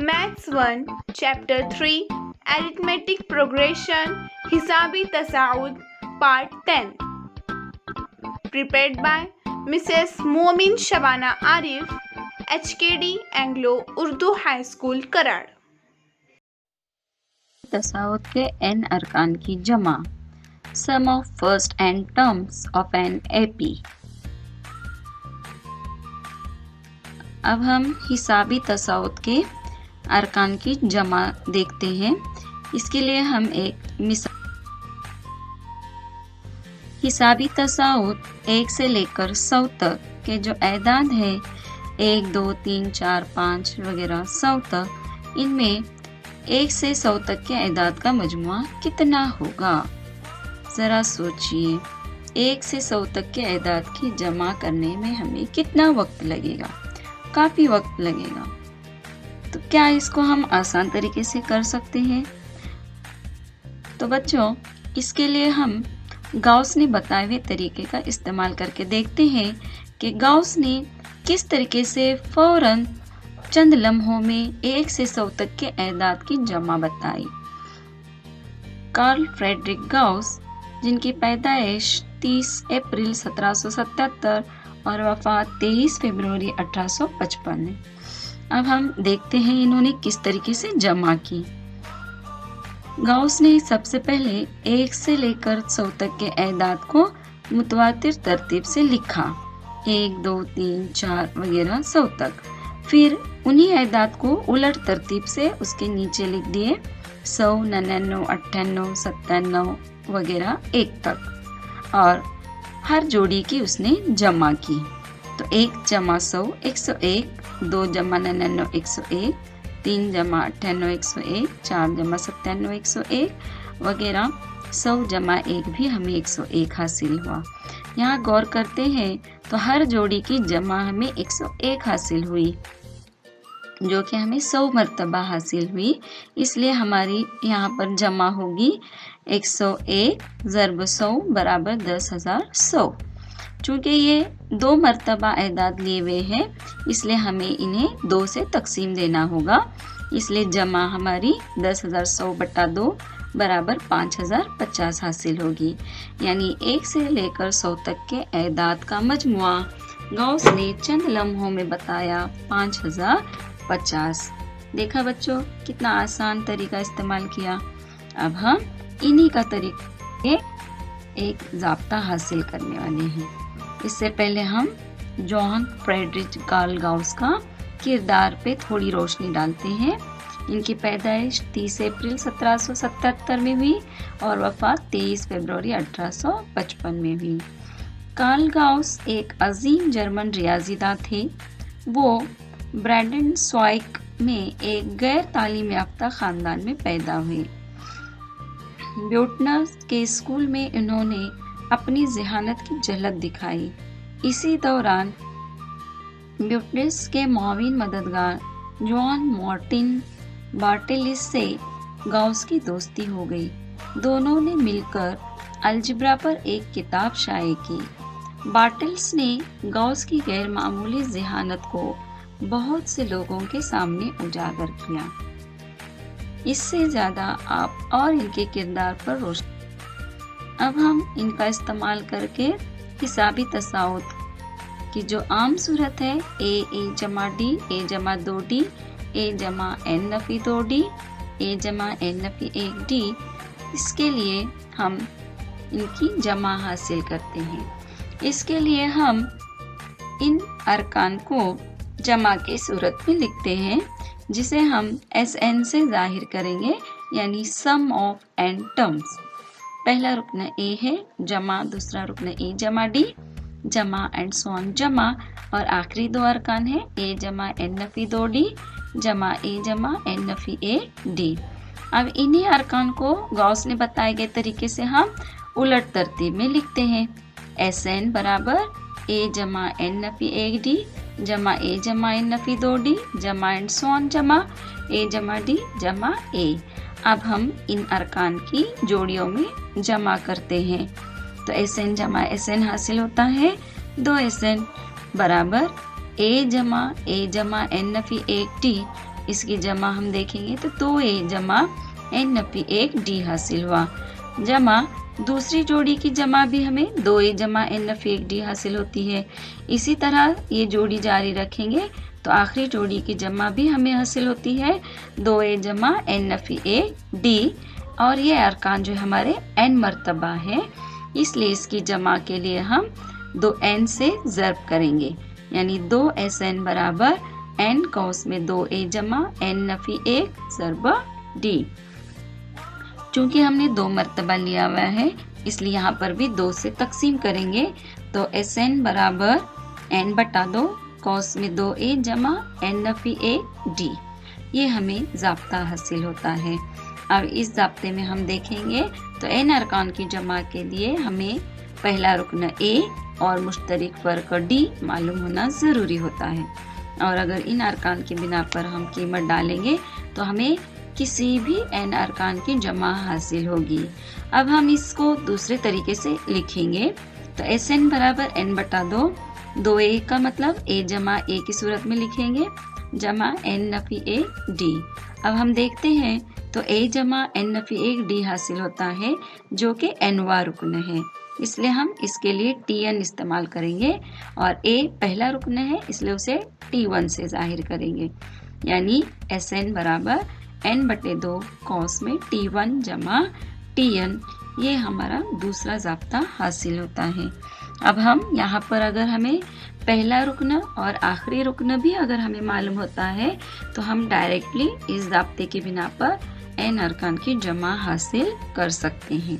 Maths 1, Chapter 3, Arithmetic Progression, Hisabi Tasaud, Part 10. Prepared by Mrs. Momin Shabana Arif, HKD Anglo Urdu High School, Karad. तसाउद के n अरकान की जमा, sum of first n terms of an AP. अब हम हिसाबी तसाउद के अरकान की जमा देखते हैं। इसके लिए हम एक मिसाल, हिसाबी तसाउद 1 से लेकर 100 तक के जो एदाद है 1, 2, 3, 4, 5 वगैरह 100 तक, इनमें 1 से 100 तक के एदाद का मजमुआ कितना होगा? ज़रा सोचिए, 1 से 100 तक के एदाद की जमा करने में हमें कितना वक्त लगेगा? काफ़ी वक्त लगेगा। तो क्या इसको हम आसान तरीके से कर सकते हैं? तो बच्चों, इसके लिए हम गाउस ने बताए हुए तरीके का इस्तेमाल करके देखते हैं कि गाउस ने किस तरीके से फौरन चंद लम्हों में 1 से 100 तक के एदाद की जमा बताई। कार्ल फ्रेडरिक गाउस, जिनकी पैदाइश 30 अप्रैल 1777 और वफात 23 फरवरी 1855 है। अब हम देखते हैं इन्होंने किस तरीके से जमा की। गाउस ने सबसे पहले 1 से लेकर 100 तक के एदाद को मुतवातिर तरतीब से लिखा, 1, 2, 3, 4 वगैरह 100 तक। फिर उन्हीं एदाद को उलट तरतीब से उसके नीचे लिख दिए, 100, 99, 98, 97 वगैरह 1 तक, और हर जोड़ी की उसने जमा की। तो 1 जमा 100 101, 2 जमा 99 101, 3 जमा 98 101, 4 जमा 97 101 वगैरह 100 जमा 1 भी हमें 101 हासिल हुआ। यहाँ गौर करते हैं तो हर जोड़ी की जमा हमें 101 हासिल हुई, जो कि हमें 100 मरतबा हासिल हुई। इसलिए हमारी यहाँ पर जमा होगी 101 ज़रब 100 बराबर 10,100। चूँकि ये 2 मरतबा एदाद लिए हुए हैं, इसलिए हमें इन्हें 2 से तकसीम देना होगा। इसलिए जमा हमारी 10,100 बटा 2 बराबर 5,050 हासिल होगी। यानी 1 से लेकर 100 तक के एदाद का मजमुआ गाउस ने चंद लम्हों में बताया 5,050। देखा बच्चों, कितना आसान तरीका इस्तेमाल किया। अब हम इन्हीं का तरीके एक ज़ाब्ता हासिल करने वाले हैं। इससे पहले हम जॉन फ्रेडरिक कार्ल गाउस का किरदार पे थोड़ी रोशनी डालते हैं। इनकी पैदाइश 30 अप्रैल 1777 में हुई और वफात 23 फरवरी 1855 में हुई। कार्ल गाउस एक अजीम जर्मन रियाजीदान थे। वो ब्रांडेनस्वाइक में एक गैर तालीम याफ्ता ख़ानदान में पैदा हुए। ब्यूटनर के स्कूल में इन्होंने अपनी ज़हानत की झलक दिखाई। इसी दौरान ब्यूटनर के मुआविन मददगार जॉन मार्टिन बार्टेलिस से गाउस की दोस्ती हो गई। दोनों ने मिलकर अलजेब्रा पर एक किताब शाये की। बार्टेलिस ने गाउस की गैर मामूली ज़हानत को बहुत से लोगों के सामने उजागर किया। इससे ज़्यादा आप और इनके किरदार पर रोशनी। अब हम इनका इस्तेमाल करके हिसाबी तसाउद की जो आम सूरत है, a जमा d, a जमा 2d, a जमा n नफ़ी 2d, a जमा n नफ़ी 1d, इसके लिए हम इनकी जमा हासिल करते हैं। इसके लिए हम इन अरकान को जमा की सूरत में लिखते हैं, जिसे हम SN से जाहिर करेंगे, यानी सम ऑफ n टर्म्स। पहला रुकन A है जमा, दूसरा रुकन A जमा D जमा एंड सो ऑन जमा, और आखिरी 2 अरकान है A जमा n नफ़ी 2D जमा A जमा n नफ़ी 1D। अब इन्हीं अरकान को गाउस ने बताए गए तरीके से हम उलट तरतीब में लिखते हैं। SN बराबर A जमा n नफ़ी 1D जमा A जमा n नफ़ी 2D जमा एंड सो ऑन जमा A जमा D जमा A। अब हम इन अरकान की जोड़ियों में जमा करते हैं। तो SN जमा SN हासिल होता है 2 SN बराबर A जमा n नफ़ी 1D اس کی جمع ہم دیکھیں گے تو 2a جمع n فی 1d حاصل ہوا، جمع دوسری جوڑی کی جمع بھی ہمیں 2a جمع n فی 1d حاصل ہوتی ہے۔ اسی طرح یہ جوڑی جاری رکھیں گے تو آخری جوڑی کی جمع بھی ہمیں حاصل ہوتی ہے 2a جمع n فی 1d، اور یہ ارکان جو ہمارے n مرتبہ ہے، اس لیے اس کی جمع کے لیے ہم 2n سے ضرب کریں گے، یعنی 2sn برابر n قوس میں 2a جمع n فی 1 ضرب d۔ چونکہ ہم نے 2 مرتبہ لیا ہوا ہے اس لیے یہاں پر بھی 2 سے تقسیم کریں گے، تو sn برابر n بٹا 2 قوس میں 2a جمع n فی 1 d، یہ ہمیں ضابطہ حاصل ہوتا ہے۔ اب اس ضابطے میں ہم دیکھیں گے تو n ارکان کی جمع کے لیے ہمیں پہلا رکن a اور مشترک فرق d معلوم ہونا ضروری ہوتا ہے، اور اگر ان ارکان کی بنا پر ہم قیمت ڈالیں گے تو ہمیں کسی بھی n ارکان کی جمع حاصل ہوگی۔ اب ہم اس کو دوسرے طریقے سے لکھیں گے تو sn برابر n بٹا 2، 2a کا مطلب a جمع a کی صورت میں لکھیں گے جمع n فی 1 d۔ اب ہم دیکھتے ہیں تو a جمع n فی 1 d حاصل ہوتا ہے جو کہ nواں رکن ہے، اس لیے ہم اس کے لیے tn استعمال کریں گے، اور a پہلا رکن ہے اس لیے اسے t1 سے ظاہر کریں گے، یعنی sn برابر n بٹے 2 قوس میں t1 جمع tn، یہ ہمارا دوسرا ضابطہ حاصل ہوتا ہے۔ اب ہم یہاں پر اگر ہمیں پہلا رکن اور آخری رکن بھی اگر ہمیں معلوم ہوتا ہے تو ہم ڈائریکٹلی اس ضابطے کی بنا پر n ارکان کی جمع حاصل کر سکتے ہیں۔